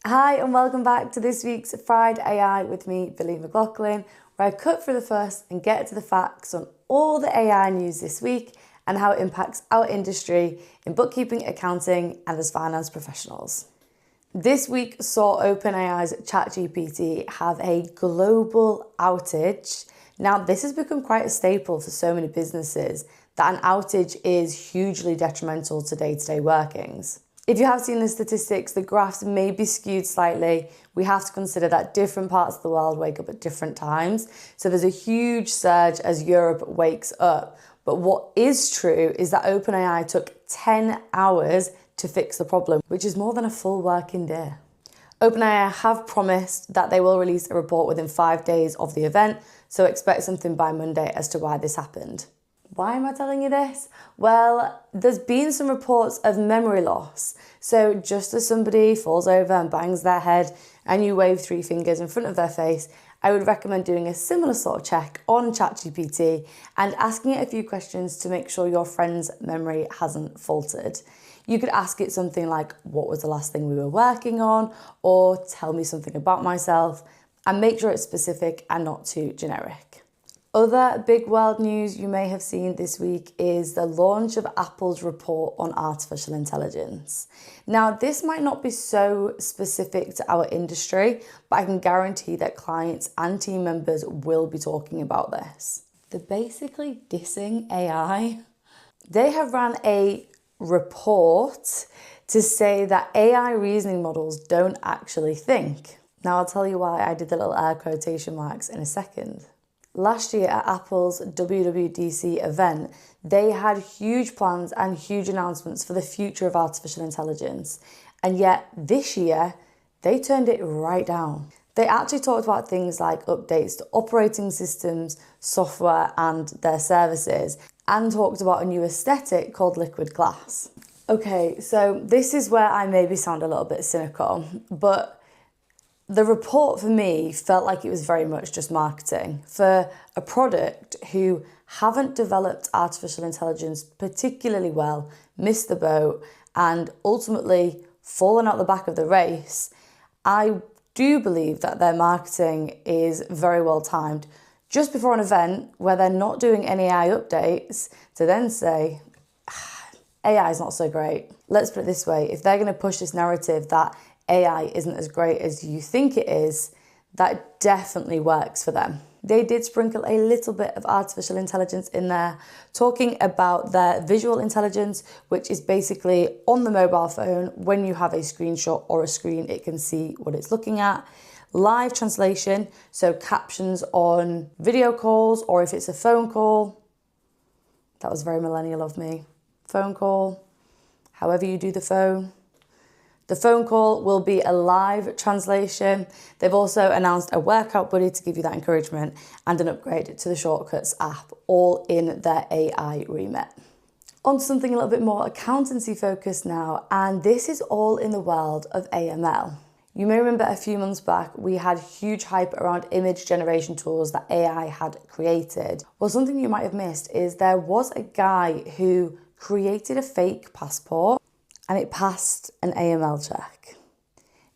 Hi and welcome back to this week's Fried AI with me, Billy McLaughlin, where I cut through the fuss and get to the facts on all the AI news this week and how it impacts our industry in bookkeeping, accounting, and as finance professionals. This week saw OpenAI's ChatGPT have a global outage. Now, this has become quite a staple for so many businesses that an outage is hugely detrimental to day-to-day workings. If you have seen the statistics, the graphs may be skewed slightly. We have to consider that different parts of the world wake up at different times. So there's a huge surge as Europe wakes up. But what is true is that OpenAI took 10 hours to fix the problem, which is more than a full working day. OpenAI have promised that they will release a report within 5 days of the event, so expect something by Monday as to why this happened. Why am I telling you this? Well, there's been some reports of memory loss. So just as somebody falls over and bangs their head and you wave 3 fingers in front of their face, I would recommend doing a similar sort of check on ChatGPT and asking it a few questions to make sure your friend's memory hasn't faltered. You could ask it something like, what was the last thing we were working on? Or tell me something about myself, and make sure it's specific and not too generic. Other big world news you may have seen this week is the launch of Apple's report on artificial intelligence. Now, this might not be so specific to our industry, but I can guarantee that clients and team members will be talking about this. They're basically dissing AI. They have ran a report to say that AI reasoning models don't actually think. Now, I'll tell you why I did the little air quotation marks in a second. Last year at Apple's WWDC event, they had huge plans and huge announcements for the future of artificial intelligence. And yet this year, they turned it right down. They actually talked about things like updates to operating systems, software, and their services, and talked about a new aesthetic called liquid glass. Okay, so this is where I maybe sound a little bit cynical, but the report for me felt like it was very much just marketing for a product who haven't developed artificial intelligence particularly well, missed the boat, and ultimately fallen out the back of the race. I do believe that their marketing is very well timed. Just before an event where they're not doing any AI updates to then say, AI is not so great. Let's put it this way, if they're going to push this narrative that AI isn't as great as you think it is, that definitely works for them. They did sprinkle a little bit of artificial intelligence in there, talking about their visual intelligence, which is basically on the mobile phone, when you have a screenshot or a screen, it can see what it's looking at. Live translation, so captions on video calls, or if it's a phone call. That was very millennial of me. Phone call, however you do the phone. The phone call will be a live translation. They've also announced a workout buddy to give you that encouragement and an upgrade to the Shortcuts app, all in their AI remit. On to something a little bit more accountancy focused now, and this is all in the world of AML. You may remember a few months back, we had huge hype around image generation tools that AI had created. Well, something you might have missed is there was a guy who created a fake passport and it passed an AML check.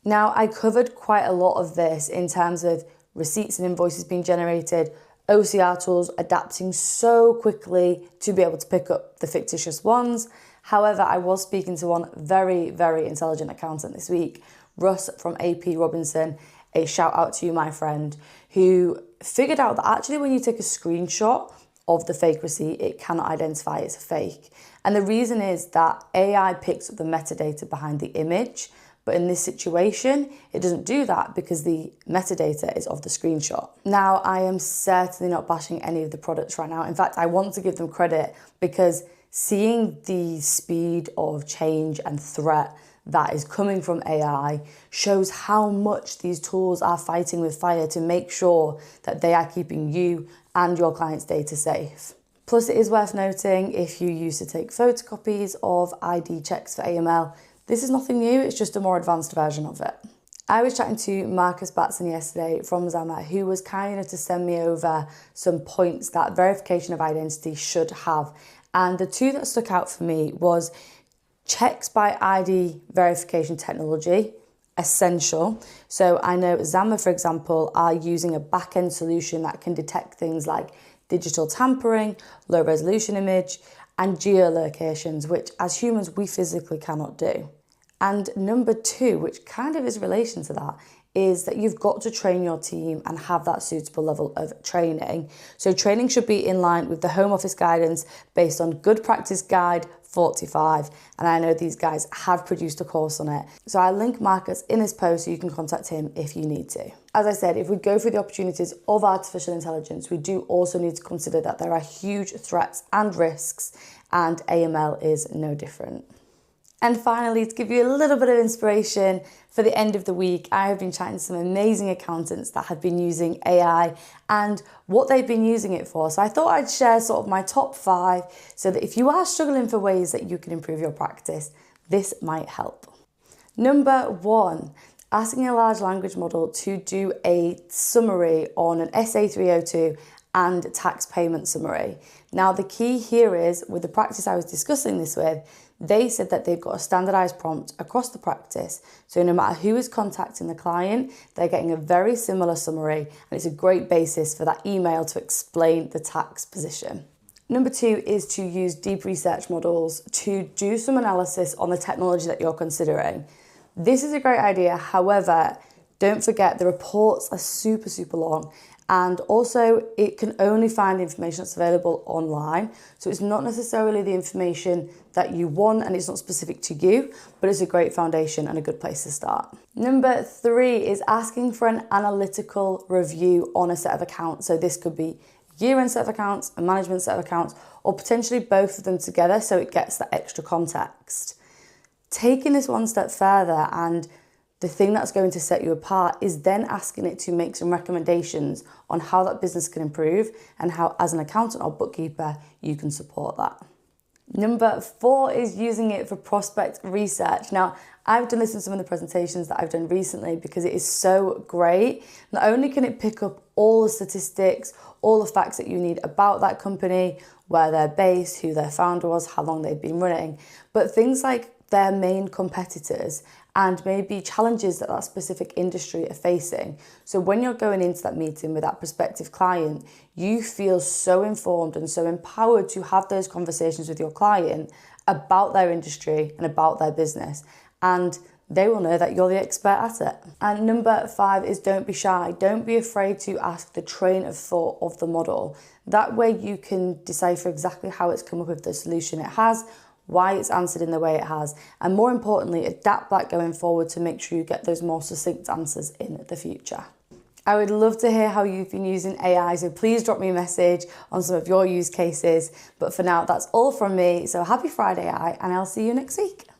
Now, I covered quite a lot of this in terms of receipts and invoices being generated, OCR tools adapting so quickly to be able to pick up the fictitious ones. However, I was speaking to one very, very intelligent accountant this week, Russ from AP Robinson, a shout out to you, my friend, who figured out that actually when you take a screenshot of the fake receipt, it cannot identify it's a fake. And the reason is that AI picks up the metadata behind the image, but in this situation, it doesn't do that because the metadata is of the screenshot. Now, I am certainly not bashing any of the products right now. In fact, I want to give them credit because seeing the speed of change and threat that is coming from AI shows how much these tools are fighting with fire to make sure that they are keeping you and your client's data safe. Plus, it is worth noting, if you used to take photocopies of ID checks for AML, this is nothing new, it's just a more advanced version of it. I was chatting to Marcus Batson yesterday from Zama, who was kind enough to send me over some points that verification of identity should have. And the two that stuck out for me was checks by ID verification technology essential. So I know Zama, for example, are using a back-end solution that can detect things like digital tampering, low resolution image, and geolocations, which as humans we physically cannot do. And number two, which kind of is relation to that, is that you've got to train your team and have that suitable level of training. So training should be in line with the Home Office guidance based on Good Practice Guide 45. And I know these guys have produced a course on it. So I link Marcus in this post so you can contact him if you need to. As I said, if we go through the opportunities of artificial intelligence, we do also need to consider that there are huge threats and risks, and AML is no different. And finally, to give you a little bit of inspiration for the end of the week, I have been chatting to some amazing accountants that have been using AI and what they've been using it for. So I thought I'd share sort of my top 5 so that if you are struggling for ways that you can improve your practice, this might help. Number 1, asking a large language model to do a summary on an SA 302 and tax payment summary. Now, the key here is, with the practice I was discussing this with, they said that they've got a standardized prompt across the practice. So no matter who is contacting the client, they're getting a very similar summary, and it's a great basis for that email to explain the tax position. Number 2 is to use deep research models to do some analysis on the technology that you're considering. This is a great idea. However, don't forget the reports are super, super long. And also it can only find information that's available online. So it's not necessarily the information that you want and it's not specific to you, but it's a great foundation and a good place to start. Number 3 is asking for an analytical review on a set of accounts. So this could be year-end set of accounts, a management set of accounts, or potentially both of them together so it gets that extra context. Taking this one step further, and the thing that's going to set you apart is then asking it to make some recommendations on how that business can improve and how, as an accountant or bookkeeper, you can support that. Number 4 is using it for prospect research. Now, I've done this in some of the presentations that I've done recently because it is so great. Not only can it pick up all the statistics, all the facts that you need about that company, where they're based, who their founder was, how long they've been running, but things like their main competitors and maybe challenges that that specific industry are facing. So when you're going into that meeting with that prospective client, you feel so informed and so empowered to have those conversations with your client about their industry and about their business. And they will know that you're the expert at it. And number 5 is don't be shy. Don't be afraid to ask the train of thought of the model. That way you can decipher exactly how it's come up with the solution it has, why it's answered in the way it has, and more importantly, adapt that going forward to make sure you get those more succinct answers in the future. I would love to hear how you've been using AI, so please drop me a message on some of your use cases. But for now, that's all from me. So happy Friday, AI, and I'll see you next week.